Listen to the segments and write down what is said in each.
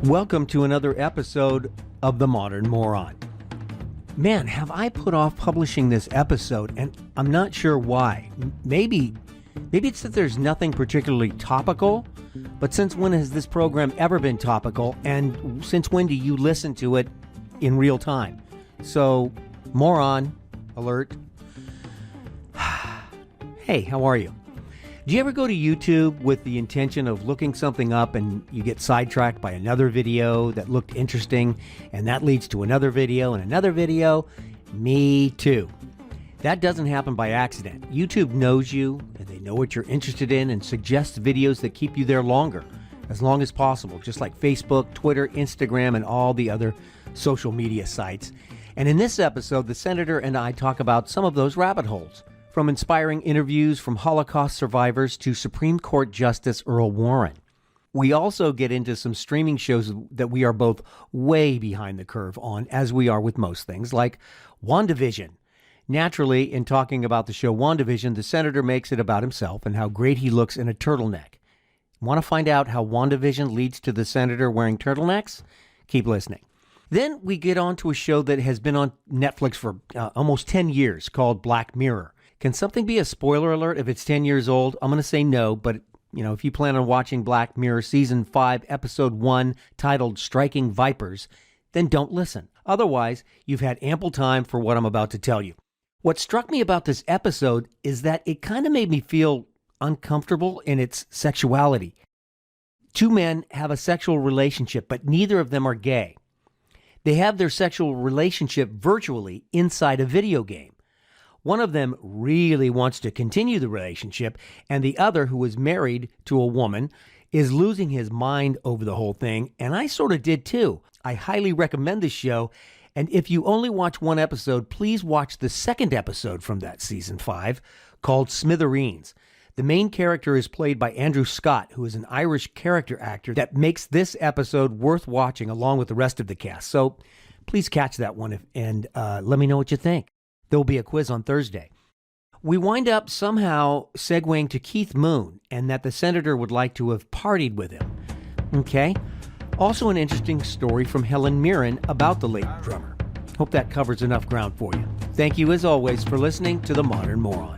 Welcome to another episode of The Modern Moron. Man, have I put off publishing this episode, and I'm not sure why. Maybe it's that there's nothing particularly topical, but since when has this program ever been topical, and since when do you listen to it in real time? So, moron alert. Hey, how are you? Do you ever go to YouTube with the intention of looking something up and you get sidetracked by another video that looked interesting, and that leads to another video and another video? Me too. That doesn't happen by accident. YouTube knows you, and they know what you're interested in and suggests videos that keep you there longer, as long as possible, just like Facebook, Twitter, Instagram, and all the other social media sites. And in this episode, the Senator and I talk about some of those rabbit holes. From inspiring interviews from Holocaust survivors to Supreme Court Justice Earl Warren. We also get into some streaming shows that we are both way behind the curve on, as we are with most things, like Wandavision. Naturally, in talking about the show Wandavision, the Senator makes it about himself and how great he looks in a turtleneck. Want to find out how Wandavision leads to the Senator wearing turtlenecks? Keep listening. Then we get on to a show that has been on Netflix for almost 10 years called Black Mirror. Can something be a spoiler alert if it's 10 years old? I'm going to say no, but if you plan on watching Black Mirror Season 5, Episode 1, titled Striking Vipers, then don't listen. Otherwise, you've had ample time for what I'm about to tell you. What struck me about this episode is that it kind of made me feel uncomfortable in its sexuality. Two men have a sexual relationship, but neither of them are gay. They have their sexual relationship virtually inside a video game. One of them really wants to continue the relationship, and the other, who is married to a woman, is losing his mind over the whole thing, and I sort of did too. I highly recommend this show, and if you only watch one episode, please watch the second episode from that season 5, called Smithereens. The main character is played by Andrew Scott, who is an Irish character actor that makes this episode worth watching along with the rest of the cast. So please catch that one and let me know what you think. There will be a quiz on Thursday. We wind up somehow segueing to Keith Moon, and that the Senator would like to have partied with him. Okay. Also an interesting story from Helen Mirren about the late drummer. Hope that covers enough ground for you. Thank you as always for listening to The Modern Moron.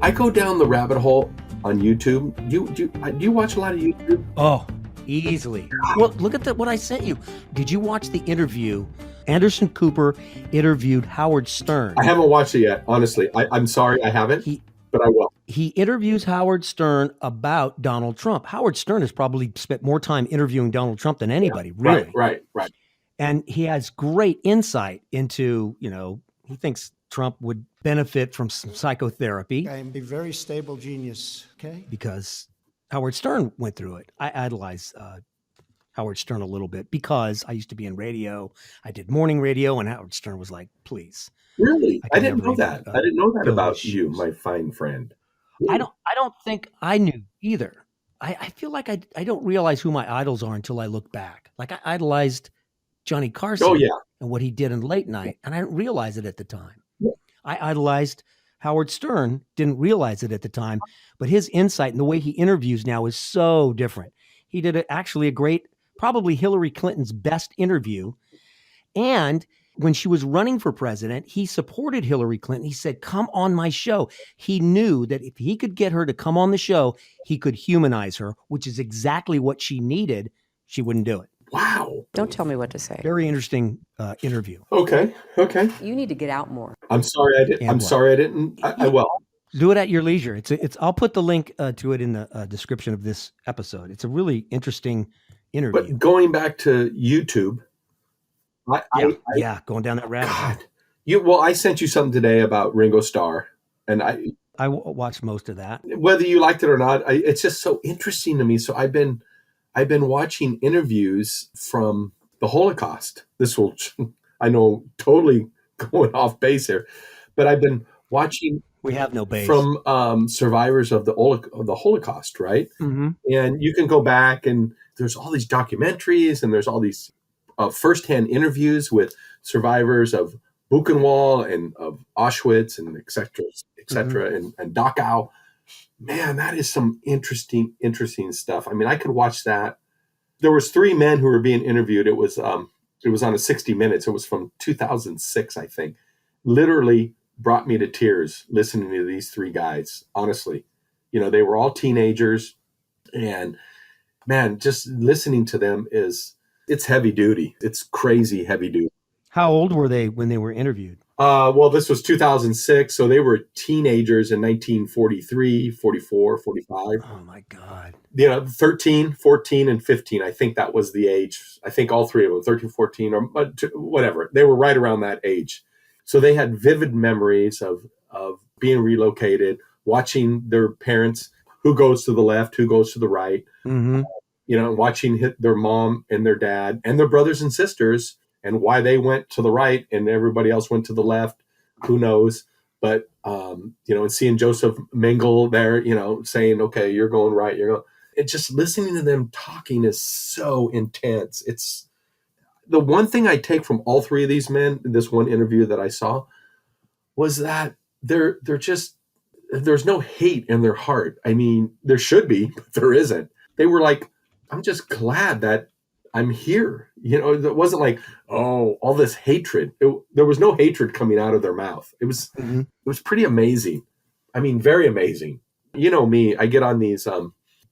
I go down the rabbit hole on YouTube. Do you watch a lot of YouTube? Oh, easily. Well, look at what I sent you. Did you watch the interview? Anderson Cooper interviewed Howard Stern. I haven't watched it yet, honestly. I'm sorry, I haven't, but I will. He interviews Howard Stern about Donald Trump. Howard Stern has probably spent more time interviewing Donald Trump than anybody, really. Right. And he has great insight into, he thinks Trump would benefit from some psychotherapy. I am a very stable genius, okay? Because Howard Stern went through it. I idolize Howard Stern a little bit because I used to be in radio. I did morning radio, and Howard Stern was like, please. Really? I didn't know that. I didn't know that about you, my fine friend. Really? I don't think I knew either. I feel like I don't realize who my idols are until I look back. Like I idolized Johnny Carson and what he did in late night, and I didn't realize it at the time. I idolized Howard Stern, didn't realize it at the time, but his insight and the way he interviews now is so different. He did actually a great, probably Hillary Clinton's best interview. And when she was running for president, he supported Hillary Clinton. He said, come on my show. He knew that if he could get her to come on the show, he could humanize her, which is exactly what she needed. She wouldn't do it. Wow. Don't tell me what to say. Very interesting interview. Okay. You need to get out more. I'm sorry I didn't. I will. Do it at your leisure. It's. I'll put the link to it in the description of this episode. It's a really interesting interview. But going back to YouTube, going down that rabbit hole. Well, I sent you something today about Ringo Starr, and I watched most of that. Whether you liked it or not, it's just so interesting to me. So I've been watching interviews from the Holocaust. This will, I know, totally going off base here, but I've been watching. We have no base. From survivors of the Holocaust, right? Mm-hmm. And you can go back, and there's all these documentaries, and there's all these firsthand interviews with survivors of Buchenwald and of Auschwitz and et cetera, and Dachau. Man, that is some interesting stuff. I mean, I could watch that. There was 3 men who were being interviewed. It was on a 60 Minutes. It was from 2006, I think. Literally brought me to tears listening to these 3 guys. Honestly, they were all teenagers, and man, just listening to them it's heavy duty. It's crazy heavy duty. How old were they when they were interviewed? Well, this was 2006, so they were teenagers in 1943, 44, 45. Oh my God. 13, 14, and 15. I think that was the age. I think all 3 of them, 13, 14, or whatever. They were right around that age. So they had vivid memories of being relocated, watching their parents, who goes to the left, who goes to the right, watching their mom and their dad and their brothers and sisters, and why they went to the right and everybody else went to the left, who knows? But, and seeing Joseph Mengele there, saying, okay, you're going right. It's just listening to them talking is so intense. It's the one thing I take from all 3 of these men, this one interview that I saw, was that they're just, there's no hate in their heart. I mean, there should be, but there isn't. They were like, I'm just glad that I'm here. It wasn't like, oh, all this hatred. There was no hatred coming out of their mouth. It was pretty amazing. I mean, very amazing. Me, I get on these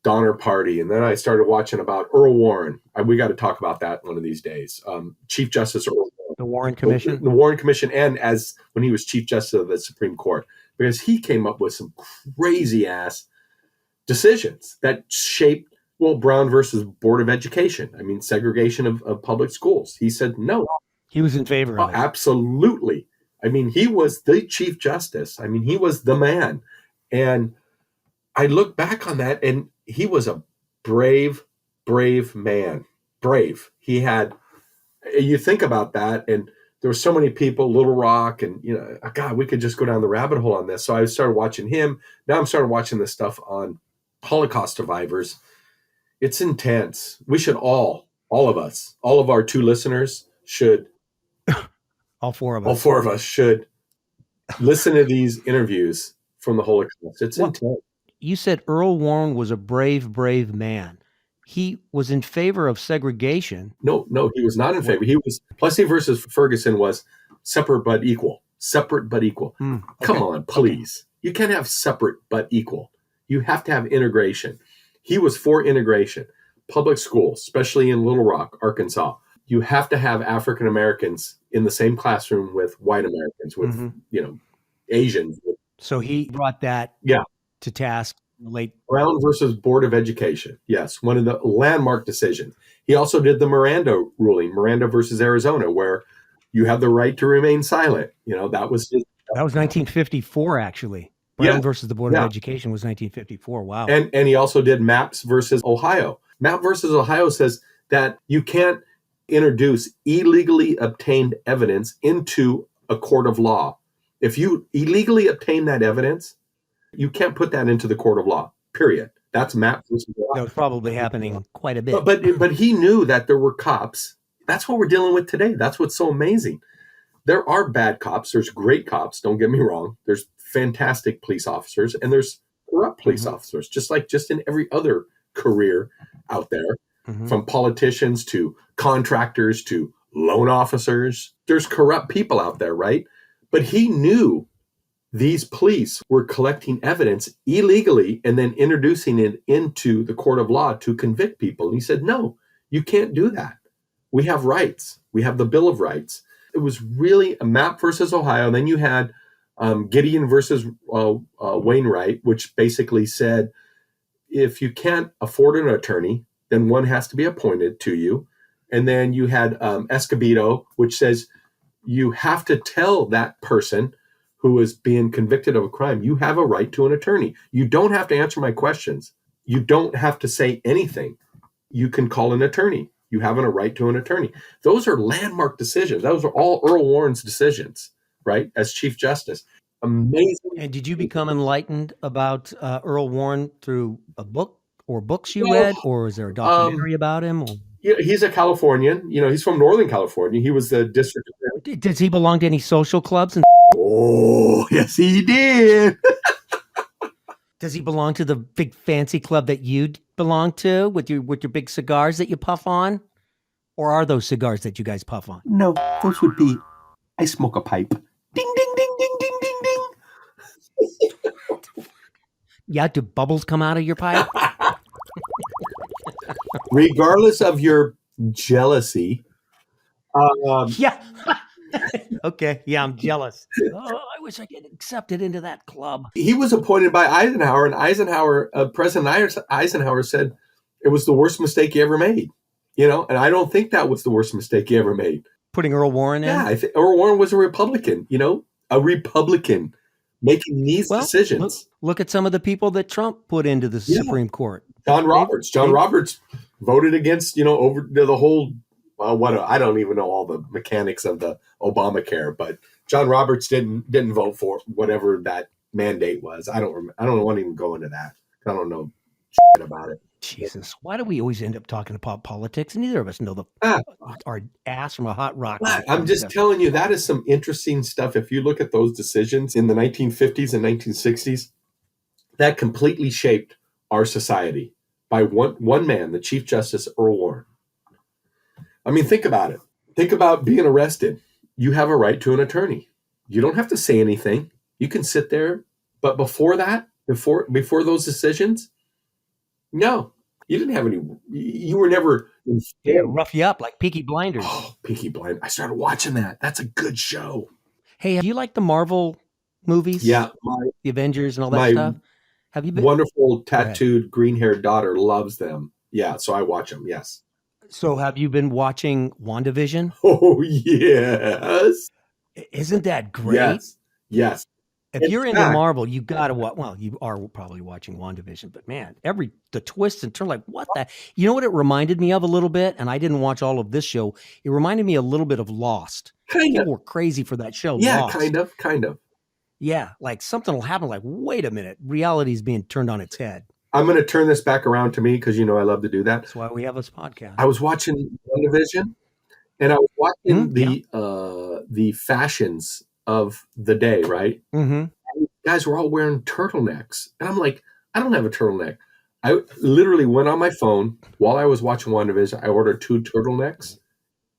Donner Party, and then I started watching about Earl Warren. We got to talk about that one of these days. Chief Justice Earl Warren. The Warren Commission? The Warren Commission, and as when he was Chief Justice of the Supreme Court, because he came up with some crazy-ass decisions that shaped, Brown versus Board of Education. I mean, segregation of public schools. He said no. He was in favor of it. Absolutely. I mean, he was the Chief Justice. I mean, he was the man. And I look back on that, and he was a brave man. Brave. He had, you think about that, and there were so many people, Little Rock, and, God, we could just go down the rabbit hole on this. So I started watching him. Now I'm starting watching this stuff on Holocaust survivors. It's intense. We should all of us, all of our 2 listeners should. All 4 of us. All 4 of us should listen to these interviews from the Holocaust. It's intense. You said Earl Warren was a brave man. He was in favor of segregation. No, he was not in favor. He was, Plessy versus Ferguson was separate but equal. Separate but equal. Okay. Come on, please. Okay. You can't have separate but equal. You have to have integration. He was for integration. Public schools, especially in Little Rock, Arkansas, you have to have African Americans in the same classroom with white Americans, with Asians. So he brought that to task in the late. Brown versus Board of Education. Yes, one of the landmark decisions. He also did the Miranda ruling, Miranda versus Arizona, where you have the right to remain silent. That was 1954, actually. Brown versus the Board of Education was 1954. Wow. And he also did Maps versus Ohio. Map versus Ohio says that you can't introduce illegally obtained evidence into a court of law. If you illegally obtain that evidence, you can't put that into the court of law, period. That's Map versus Ohio. That was probably happening quite a bit. But he knew that there were cops. That's what we're dealing with today. That's what's so amazing. There are bad cops. There's great cops. Don't get me wrong. There's fantastic police officers, and there's corrupt police officers, just in every other career out there, from politicians to contractors to loan officers. There's corrupt people out there, right? But he knew these police were collecting evidence illegally and then introducing it into the court of law to convict people. And he said, no, you can't do that. We have rights. We have the Bill of Rights. It was really a Map versus Ohio. And then you had Gideon versus Wainwright, which basically said, if you can't afford an attorney, then one has to be appointed to you. And then you had Escobedo, which says you have to tell that person who is being convicted of a crime, you have a right to an attorney. You don't have to answer my questions. You don't have to say anything. You can call an attorney. You have a right to an attorney. Those are landmark decisions. Those are all Earl Warren's decisions, right? As Chief Justice. Amazing. And did you become enlightened about Earl Warren through a book or books you read, or is there a documentary about him? Or? Yeah, he's a Californian. He's from Northern California. He was the district attorney. Does he belong to any social clubs? And Oh, yes, he did. does he belong to the big fancy club that you belong to with your big cigars that you puff on? Or are those cigars that you guys puff on? No, those would be, I smoke a pipe. Ding, ding, ding, ding, ding, ding, ding. Yeah, do bubbles come out of your pipe? Regardless of your jealousy, Yeah. Okay. Yeah, I'm jealous. Oh, I wish I could get accepted into that club. he was appointed by Eisenhower, and President Eisenhower said it was the worst mistake he ever made. And I don't think that was the worst mistake he ever made. Putting Earl Warren in? Yeah, I think Earl Warren was a Republican, a Republican making these decisions. Look at some of the people that Trump put into the Supreme Court. John Roberts voted against, over the whole, I don't even know all the mechanics of the Obamacare, but John Roberts didn't vote for whatever that mandate was. I don't want to even go into that. I don't know shit about it. Jesus, why do we always end up talking about politics? Neither of us know our ass from a hot rock. I'm just telling you, that is some interesting stuff. If you look at those decisions in the 1950s and 1960s, that completely shaped our society by one man, the Chief Justice Earl Warren. I mean, think about it. Think about being arrested. You have a right to an attorney. You don't have to say anything. You can sit there. But before that, before those decisions, no, you didn't have any. You were never. Yeah, rough you up like Peaky Blinders. Oh, Peaky Blinders! I started watching that. That's a good show. Hey, do you like the Marvel movies? Yeah, the Avengers and all that stuff. Have you been? Wonderful tattooed green-haired daughter loves them. Yeah, so I watch them. Yes. So have you been watching Wandavision? Oh yes. Isn't that great? Yes. If you're into Marvel, you got to watch. Well, you are probably watching WandaVision, but man, the twists and turns, like what the? You know what it reminded me of a little bit, and I didn't watch all of this show. It reminded me a little bit of Lost. People were crazy for that show. Yeah, Lost. kind of. Yeah, like something will happen. Like, wait a minute, reality is being turned on its head. I'm going to turn this back around to me because I love to do that. That's why we have this podcast. I was watching WandaVision, and I was watching the fashions of the day, right? Mm-hmm. Guys were all wearing turtlenecks. And I'm like, I don't have a turtleneck. I literally went on my phone while I was watching WandaVision. I ordered 2 turtlenecks,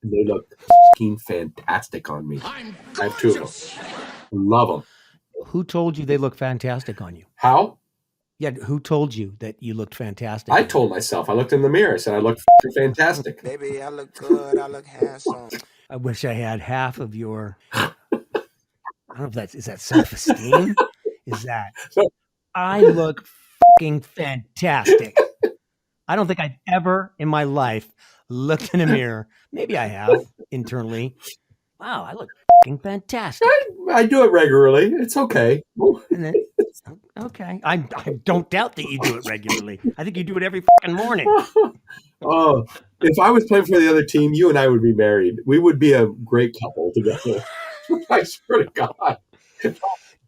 and they looked fucking fantastic on me. I have 2 of them. Love them. Who told you they look fantastic on you? How? Yeah, who told you that you looked fantastic? I told myself. I looked in the mirror. I said, I look fantastic. Baby, I look good. I look handsome. I wish I had half of your... I don't know if is that self-esteem? Is that I look fucking fantastic. I don't think I've ever in my life looked in a mirror. Maybe I have internally. Wow, I look fucking fantastic. I do it regularly. It's okay. Okay. I don't doubt that you do it regularly. I think you do it every fucking morning. Oh, if I was playing for the other team, you and I would be married. We would be a great couple together. I swear to God.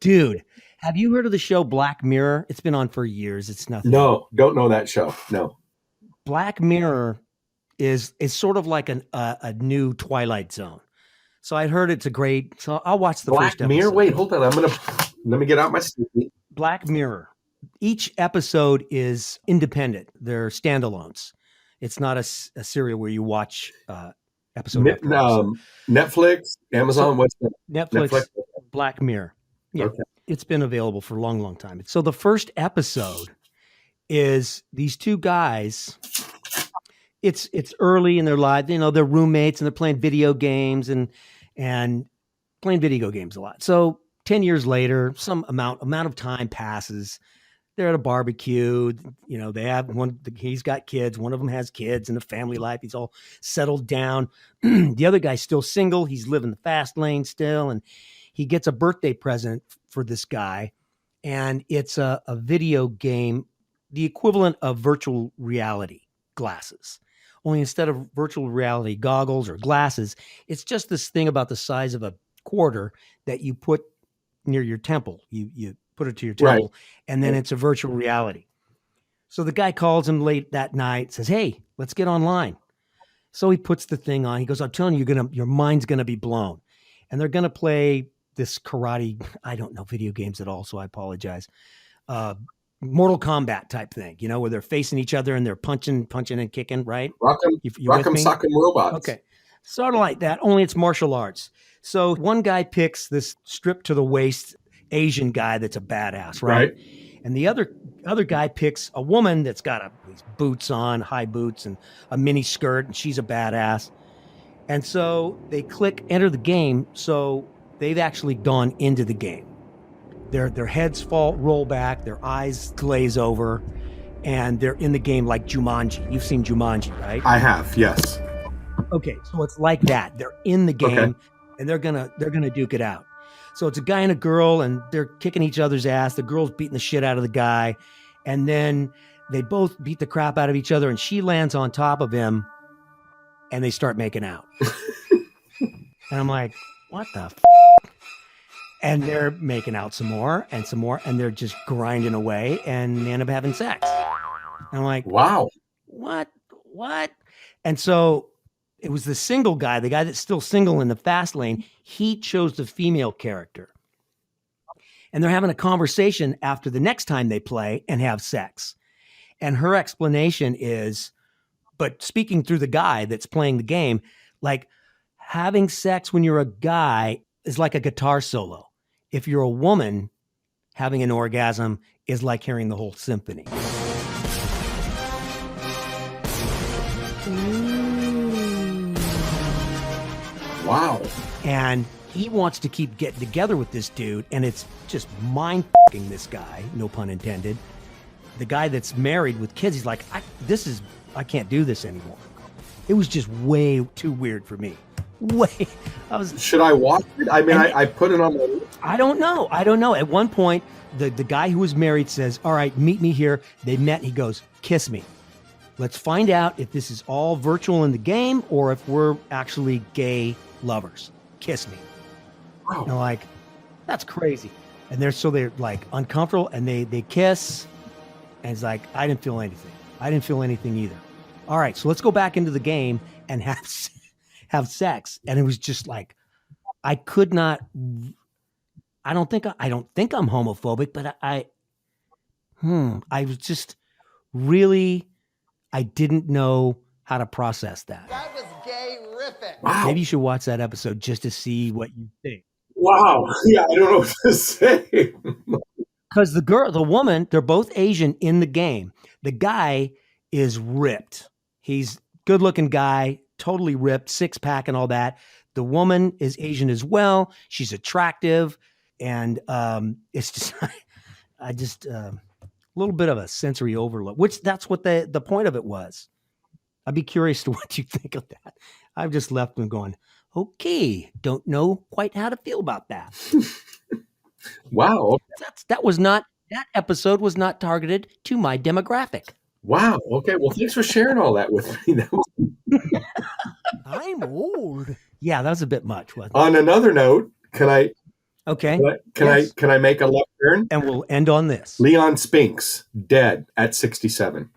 Dude, have you heard of the show Black Mirror? It's been on for years. It's nothing. No, don't know that show. No. Black Mirror is sort of like a new Twilight Zone. So I heard it's a great. So I'll watch the first episode. Black Mirror. Wait, hold on. Let me get out my sticky. Black Mirror. Each episode is independent. They're standalones. It's not a serial where you watch episode after episode. Netflix, Amazon, what's that? Netflix, Black Mirror. Yeah, okay. It's been available for a long, long time. So the first episode is these 2 guys. It's early in their life. They're roommates and they're playing video games and playing video games a lot. So 10 years later, some amount of time passes. They're at a barbecue. They have he's got kids. One of them has kids and a family life. He's all settled down. The other guy's still single. He's living the fast lane still. And he gets a birthday present for this guy. And it's a video game, the equivalent of virtual reality glasses. Only instead of virtual reality goggles or glasses, it's just this thing about the size of a quarter that you put near your temple. You put it to your temple, right. And then it's a virtual reality. So the guy calls him late that night, says, "Hey, let's get online." So he puts the thing on. He goes, "I'm telling you, your mind's going to be blown." and they're going to play this karate. I don't know video games at all, so I apologize. Mortal Kombat type thing, where they're facing each other and they're punching and kicking, right? Rock'em sock'em robots. Okay. Sort of like that, only it's martial arts. So one guy picks this stripped to the waist Asian guy that's a badass, right? And the other guy picks a woman that's got these boots on, high boots and a mini skirt, and she's a badass. And so they click enter the game, so they've actually gone into the game. Their heads roll back, their eyes glaze over, and they're in the game like Jumanji. You've seen Jumanji, right? I have, yes. Okay, so it's like that. They're in the game, and they're gonna duke it out. So it's a guy and a girl, and they're kicking each other's ass. The girl's beating the shit out of the guy, and then they both beat the crap out of each other, and she lands on top of him, and they start making out. And I'm like, what the f-? And they're making out some more, and they're just grinding away, and they end up having sex. And I'm like, wow. What? And so it was the single guy, the guy that's still single in the fast lane. He chose the female character. And they're having a conversation after the next time they play and have sex. And her explanation is, but speaking through the guy that's playing the game, like having sex when you're a guy is like a guitar solo. If you're a woman, having an orgasm is like hearing the whole symphony. Wow. And he wants to keep getting together with this dude, and it's just mind-fucking this guy, no pun intended. The guy that's married with kids, he's like, I can't do this anymore. It was just way too weird for me. Should I watch it? I mean, I put it on my list. I don't know. At one point, the guy who was married says, all right, meet me here. They met. He goes, kiss me. Let's find out if this is all virtual in the game or if we're actually gay lovers. Kiss me. Wow. And I'm like, that's crazy. And they're like uncomfortable, and they kiss. And it's like, I didn't feel anything. I didn't feel anything either. All right, so let's go back into the game and have sex. And it was just like, I could not. I don't think I'm homophobic, but I was just really, I didn't know how to process that. That was gay-rific. Wow. Maybe you should watch that episode just to see what you think. Wow. Yeah, I don't know what to say. Because the woman, they're both Asian in the game. The guy is ripped. He's good-looking guy, totally ripped, six-pack and all that. The woman is Asian as well. She's attractive. And it's just, a little bit of a sensory overload, which that's what the point of it was. I'd be curious to what you think of that. I've just left them going, okay, don't know quite how to feel about that. Wow. That episode was not targeted to my demographic. Wow. Okay. Well, thanks for sharing all that with me. I'm old. Yeah, that was a bit much, wasn't it? On another note, can I make a left turn? And we'll end on this. Leon Spinks, dead at 67.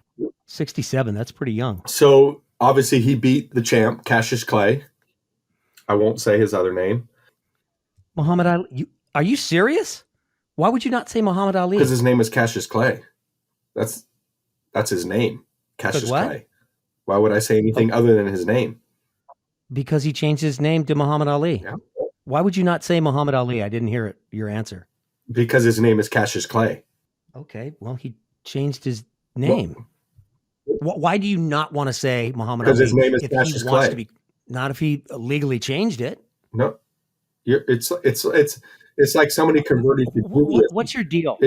67, that's pretty young. So obviously he beat the champ, Cassius Clay. I won't say his other name. Muhammad Ali. Are you serious? Why would you not say Muhammad Ali? Because his name is Cassius Clay. That's his name, Cassius Clay. Why would I say anything other than his name? Because he changed his name to Muhammad Ali. Yeah. Why would you not say Muhammad Ali? I didn't hear it. Your answer. Because his name is Cassius Clay. Okay. Well, he changed his name. Why do you not want to say Muhammad Ali? Because his name is Cassius Clay. Not if he legally changed it. No, it's like somebody converted to Judaism. What's your deal?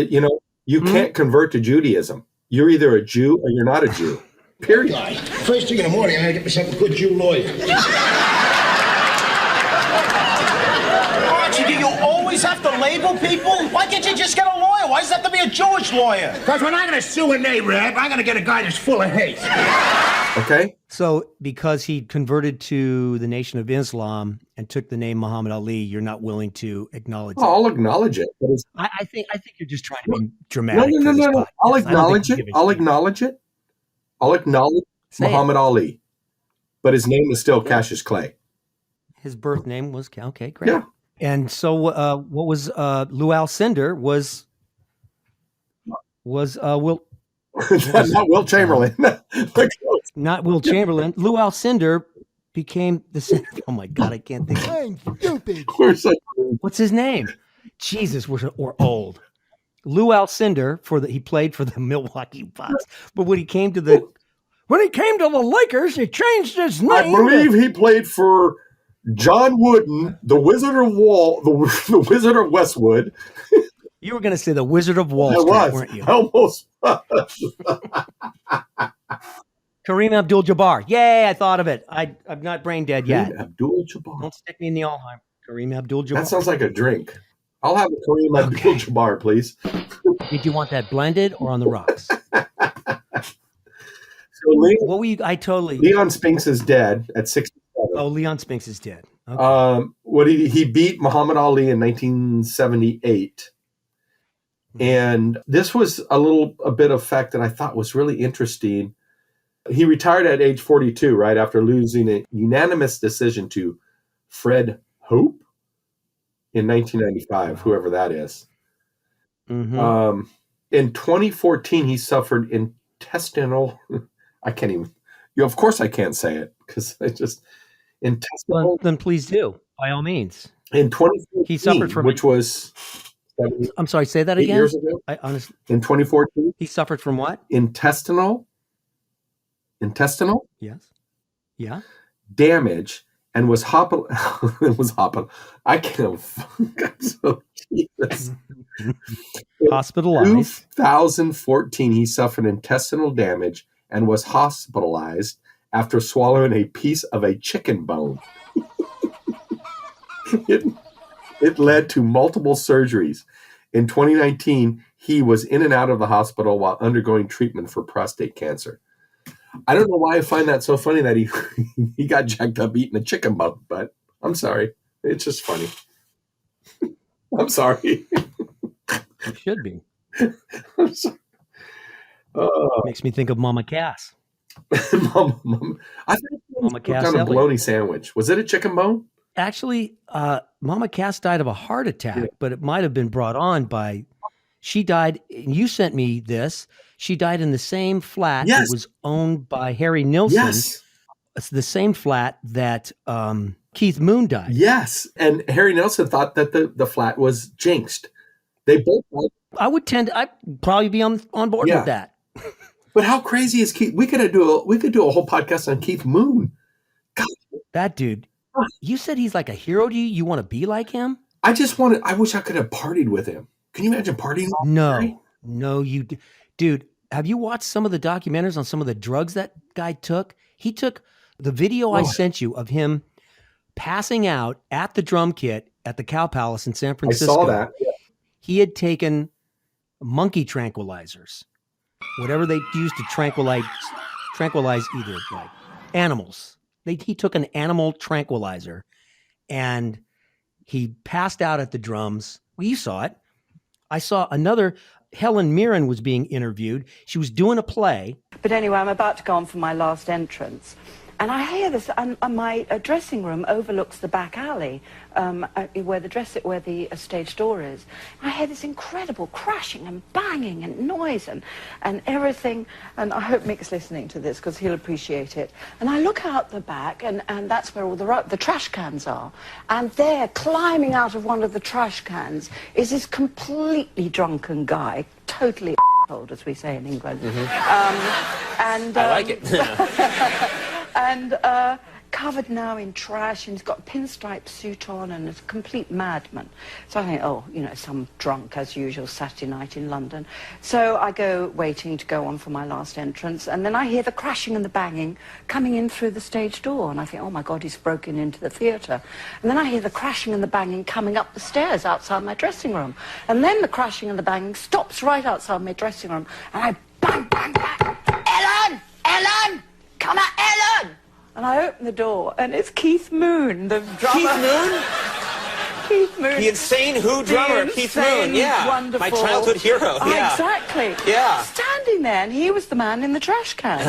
You can't convert to Judaism. You're either a Jew or you're not a Jew. Period. First thing in the morning, I gotta get myself a good Jew lawyer. Archie, do you always have to label people? Why can't you just get a lawyer? Why does it have to be a Jewish lawyer? Because when I'm gonna sue a neighbor, I'm gonna get a guy that's full of hate. Okay. So because he converted to the Nation of Islam and took the name Muhammad Ali, you're not willing to acknowledge it. I'll acknowledge it. I think you're just trying to be dramatic. No. I'll acknowledge it. I'll acknowledge Muhammad Ali. But his name is still Cassius Clay. His birth name was, okay, great. Yeah. And so what was Lou Alcindor was Will, Not Will Chamberlain. not Will Chamberlain. Lou Alcindor became the center. Oh my God, I can't think. I'm stupid. We're such- What's his name? Jesus, we're old. Lou Alcindor he played for the Milwaukee Bucks, but when he came to the Lakers, he changed his name. I believe he played for John Wooden, the Wizard of the Wizard of Westwood. You were going to say the Wizard of Wall I Street, was. weren't you? I almost. Kareem Abdul-Jabbar. Yay, I thought of it. I'm not brain dead yet. Abdul-Jabbar. Don't stick me in the Alzheimer. Kareem Abdul-Jabbar. That sounds like a drink. I'll have a Kareem Abdul-Jabbar, please. Did you want that blended or on the rocks? So What were you? I totally. Leon Spinks is dead at 67. Oh, Leon Spinks is dead. Okay. He beat Muhammad Ali in 1978. And this was a bit of fact that I thought was really interesting. He retired at age 42, right after losing a unanimous decision to Fred Hope in 1995, whoever that is. Mm-hmm. In 2014, he suffered intestinal. I can't even. Of course, I can't say it because I just intestinal. Well, then please do, by all means. In 2014, He suffered from. which was I'm sorry. Say that 8 again. years ago. I honestly. In 2014, He suffered from what? intestinal Yes. Yeah. damage and was I can't. So, Jesus. Hospitalized. 2014, he suffered intestinal damage and was hospitalized after swallowing a piece of a chicken bone. It led to multiple surgeries. In 2019, he was in and out of the hospital while undergoing treatment for prostate cancer. I don't know why I find that so funny that he got jacked up eating a chicken bone, but I'm sorry. It's just funny. I'm sorry. It should be. I'm sorry. Makes me think of Mama Cass. Mama, I think Mama Cass on a Elliott. bologna sandwich. Was it a chicken bone? Actually, Mama Cass died of a heart attack, but it might have been brought on by. She died. You sent me this. She died in the same flat that was owned by Harry Nilsson. Yes. It's the same flat that Keith Moon died. Yes. And Harry Nelson thought that the flat was jinxed. They both. I'd probably be on board with that. But how crazy is Keith? We could do a whole podcast on Keith Moon. God. That dude. You said he's like a hero to you. You want to be like him? I wish I could have partied with him. Can you imagine partying? No, dude. Have you watched some of the documentaries on some of the drugs that guy took? He took the video I sent you of him passing out at the drum kit at the Cow Palace in San Francisco. I saw that. Yeah. He had taken monkey tranquilizers, whatever they used to tranquilize either like animals. He took an animal tranquilizer and he passed out at the drums. Well, you saw it. I saw another. Helen Mirren was being interviewed. She was doing a play. But anyway, I'm about to go on for my last entrance. And I hear this, and my dressing room overlooks the back alley where the stage door is. I hear this incredible crashing and banging and noise and everything. And I hope Mick's listening to this because he'll appreciate it. And I look out the back, and that's where all the trash cans are. And there, climbing out of one of the trash cans, is this completely drunken guy, totally as we say in England. I like it. And covered now in trash, and he's got a pinstripe suit on and is a complete madman. So I think, some drunk as usual Saturday night in London. So I go waiting to go on for my last entrance, and then I hear the crashing and the banging coming in through the stage door, and I think, oh my God, he's broken into the theatre. And then I hear the crashing and the banging coming up the stairs outside my dressing room. And then the crashing and the banging stops right outside my dressing room, and I bang, bang, bang, Ellen! Come out, Ellen! And I open the door, and it's Keith Moon, the drummer. Keith Moon? Keith Moon. The insane Who drummer, Keith Moon, yeah. Wonderful. My childhood hero, yeah. Exactly. Yeah. Standing there, and he was the man in the trash can,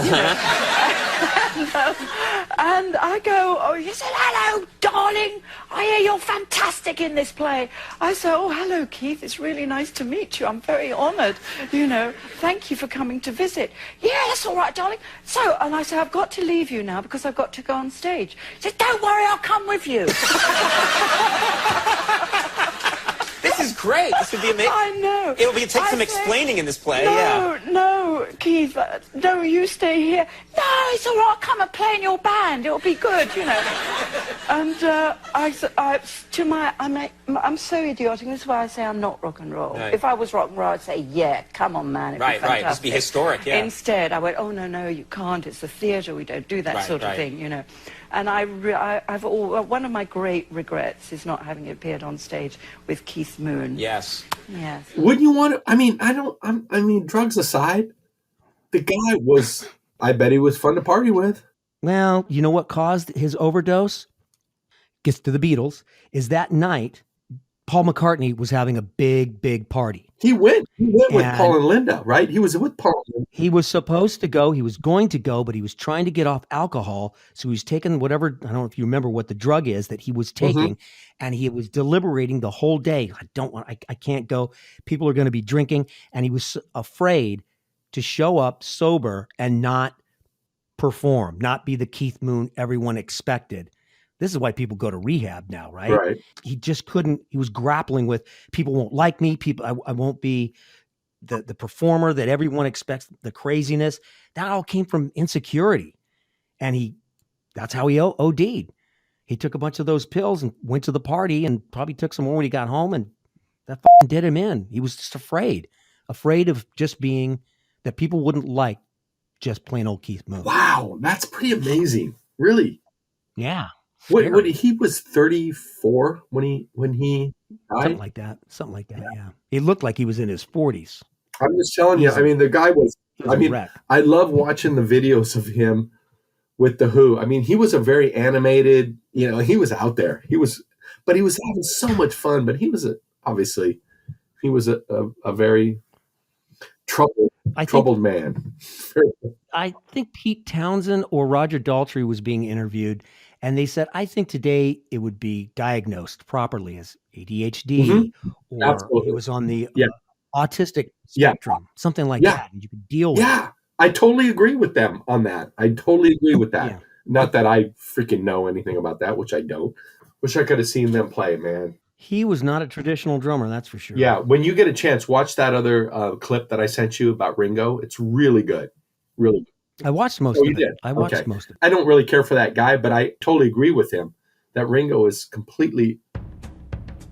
and I go, he said, hello, darling, I hear you're fantastic in this play. I said, oh, hello, Keith. It's really nice to meet you. I'm very honoured. You know, thank you for coming to visit. Yeah, that's all right, darling. So, and I said, I've got to leave you now because I've got to go on stage. He said, don't worry, I'll come with you. This is great. This would be amazing. I know. It would take some explaining in this play, No, Keith, no, you stay here. No, it's all right, I'll come and play in your band. It'll be good, you know. And I'm so idiotic. This is why I say I'm not rock and roll. Right. If I was rock and roll, I'd say, yeah, come on, man. It'd be Right. fantastic. Just be historic, yeah. Instead, I went, oh, no, you can't. It's the theatre. We don't do that sort of thing, you know. And one of my great regrets is not having appeared on stage with Keith Moon. Yes. Yes. Wouldn't you want to? I mean, drugs aside, the guy was, I bet he was fun to party with. Well, you know what caused his overdose? Gets to the Beatles. Is that night, Paul McCartney was having a big party. He went with Paul and Linda, right? He was with Paul and Linda. He was supposed to go. He was going to go, but he was trying to get off alcohol. So he was taking whatever, I don't know if you remember what the drug is that he was taking. And he was deliberating the whole day. I can't go. People are going to be drinking. And he was afraid to show up sober and not perform, not be the Keith Moon everyone expected. This is why people go to rehab now, right? Right. He just couldn't. He was grappling with, people won't like me. I won't be the performer that everyone expects, the craziness. That all came from insecurity. And that's how he OD'd. He took a bunch of those pills and went to the party and probably took some more when he got home, and that did him in. He was just afraid of just being, that people wouldn't like just plain old Keith Moon. Wow. That's pretty amazing. Really. Yeah. What he was 34 when he died? Something like that. Yeah. He looked like he was in his 40s. I'm just telling you. I mean, the guy was. a wreck. I love watching the videos of him with the Who. I mean, he was a very animated. You know, he was out there. He was having so much fun. But he was a very troubled man. I think Pete Townsend or Roger Daltrey was being interviewed, and they said, I think today it would be diagnosed properly as ADHD, or Absolutely. it was on the autistic spectrum, something like that. And you could deal with it. Yeah, I totally agree with them on that. I totally agree with that. Yeah. Not that I freaking know anything about that, which I don't. Wish I could have seen them play, man. He was not a traditional drummer, that's for sure. Yeah, when you get a chance, watch that other clip that I sent you about Ringo. It's really good. Really good. I watched most of it. Did? I watched most of it. I don't really care for that guy, but I totally agree with him that Ringo is completely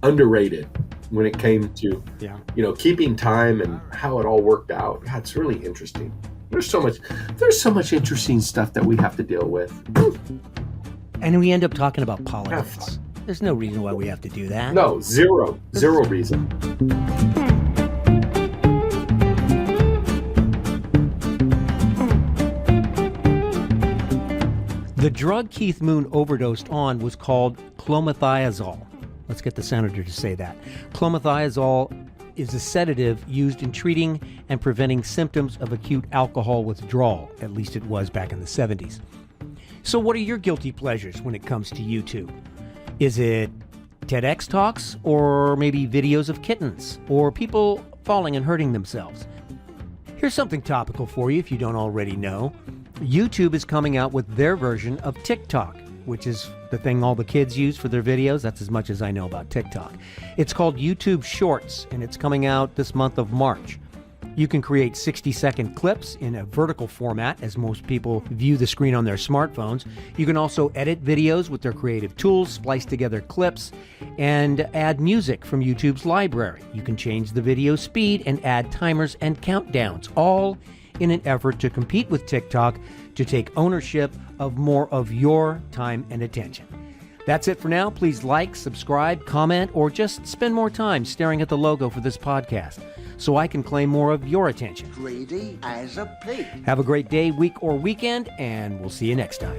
underrated when it came to keeping time and how it all worked out. God, it's really interesting. There's so much interesting stuff that we have to deal with. And we end up talking about politics. There's no reason why we have to do that. No, zero reason. The drug Keith Moon overdosed on was called clomethazole. Let's get the senator to say that. Clomethazole is a sedative used in treating and preventing symptoms of acute alcohol withdrawal. At least it was back in the 70s. So what are your guilty pleasures when it comes to YouTube? Is it TEDx talks, or maybe videos of kittens, or people falling and hurting themselves? Here's something topical for you if you don't already know. YouTube is coming out with their version of TikTok, which is the thing all the kids use for their videos. That's as much as I know about TikTok. It's called YouTube Shorts, and it's coming out this month of March. You can create 60-second clips in a vertical format, as most people view the screen on their smartphones. You can also edit videos with their creative tools, splice together clips, and add music from YouTube's library. You can change the video speed and add timers and countdowns, all in an effort to compete with TikTok to take ownership of more of your time and attention. That's it for now. Please like, subscribe, comment, or just spend more time staring at the logo for this podcast so I can claim more of your attention. Greedy as a pig. Have a great day, week, or weekend, and we'll see you next time.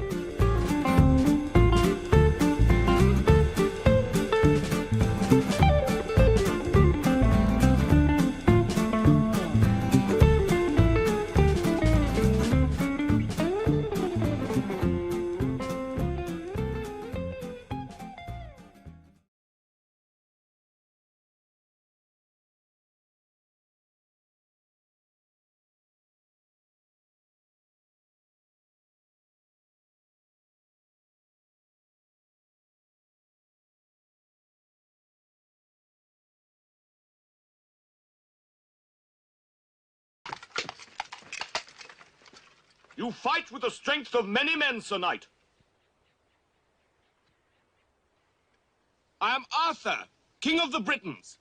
You fight with the strength of many men, Sir Knight. I am Arthur, King of the Britons.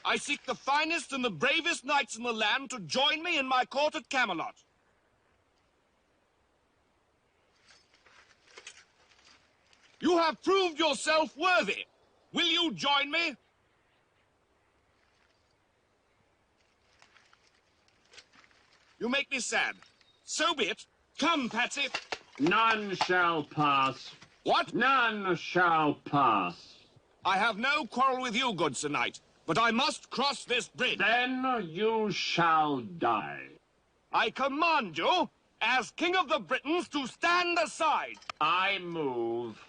I seek the finest and the bravest knights in the land to join me in my court at Camelot. You have proved yourself worthy. Will you join me? You make me sad. So be it. Come, Patsy. None shall pass. What? None shall pass. I have no quarrel with you, good Sir Knight, but I must cross this bridge. Then you shall die. I command you, as King of the Britons, to stand aside. I move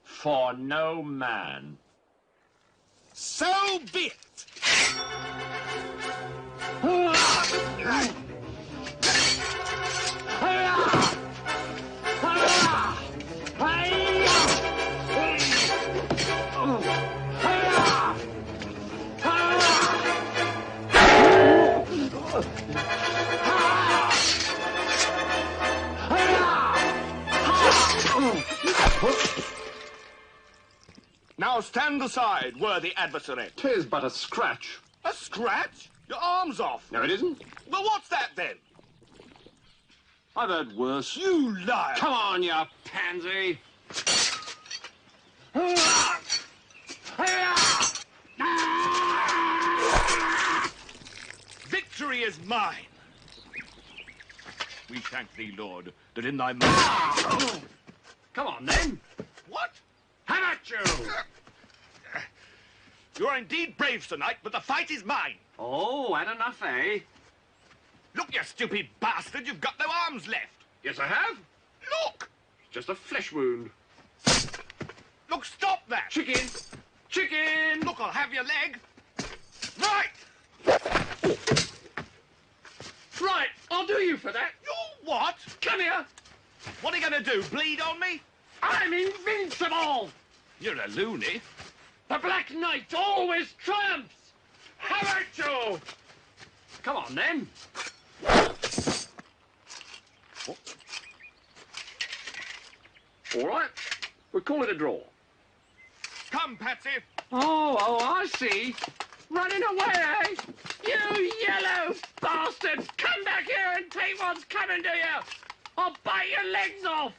for no man. So be it. Now stand aside, worthy adversary. 'Tis but a scratch. A scratch? Your arm's off. No, it isn't. Well, what's that then? I've heard worse. You liar. Come on, you pansy. Victory is mine. We thank thee, Lord, that in thy mercy... Come on, then. What? How about you? You are indeed brave, Sir Knight, but the fight is mine. Oh, had enough, eh? Look, you stupid bastard, you've got no arms left. Yes, I have. Look! It's just a flesh wound. Look, stop that! Chicken! Chicken! Look, I'll have your leg. Right! Right, I'll do you for that. You what? Come here. What are you going to do, bleed on me? I'm invincible. You're a loony. The Black Knight always triumphs. How about you? Come on, then. All right, we'll call it a draw. Come, Patsy. Oh, I see. Running away, eh? You yellow bastard! Come back here and take what's coming to you! I'll bite your legs off!